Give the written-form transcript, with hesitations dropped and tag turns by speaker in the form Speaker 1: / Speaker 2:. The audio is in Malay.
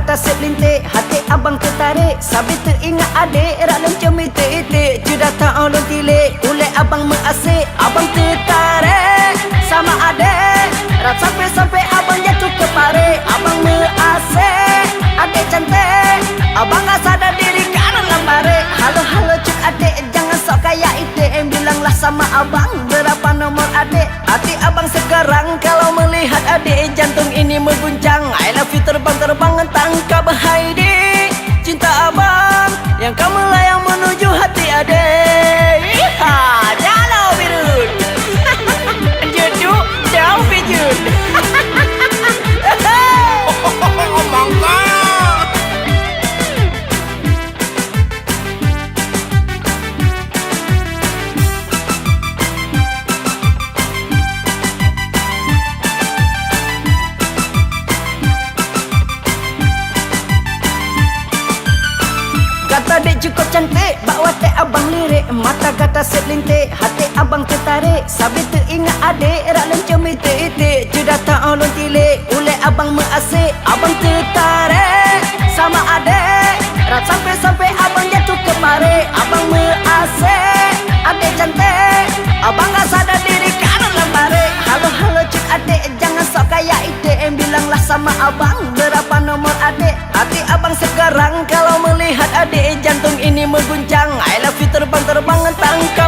Speaker 1: kata selintik, hati abang tertarik. Sambil teringat adik, rak lencem itik-itik. Sudah tak ulun tilik, kulit abang mengasik. Abang tertarik sama adik, rak sampai-sampai abang jatuh ke parit. Abang mengasik, adik cantik. Abang tak sadar diri karena parit. Halo-halo cik adik, jangan sok kayak itik. Bilanglah sama abang, berapa nomor adik. Hati abang sekarang kalau melihat adik. Jantung ini mengguncang, I love you terbang-terbang tangkap Heidi. Cinta abang yang kau melayang menuju hati adik. Jalau birut Juduk jauh pijut. Kata dek cukup cantik, bawa teh abang lirik. Mata kata selintik, hati abang tertarik. Sambil teringat adik, rak lencem itik-itik. Sudah tak ulun tilik, kulit abang mengasik. Abang tertarik sama adik, rak sampai-sampai abang jatuh ke parit. Abang mengasik, adik cantik. Abang tak sadar diri karena parit. Halo-halo cik adik, jangan sok kayak itik. Bilanglah sama abang, berapa nomor adik. Hati abang sekarang kalau melihat adik. Jantung ini mengguncang, I love you terbang-terbang tangkap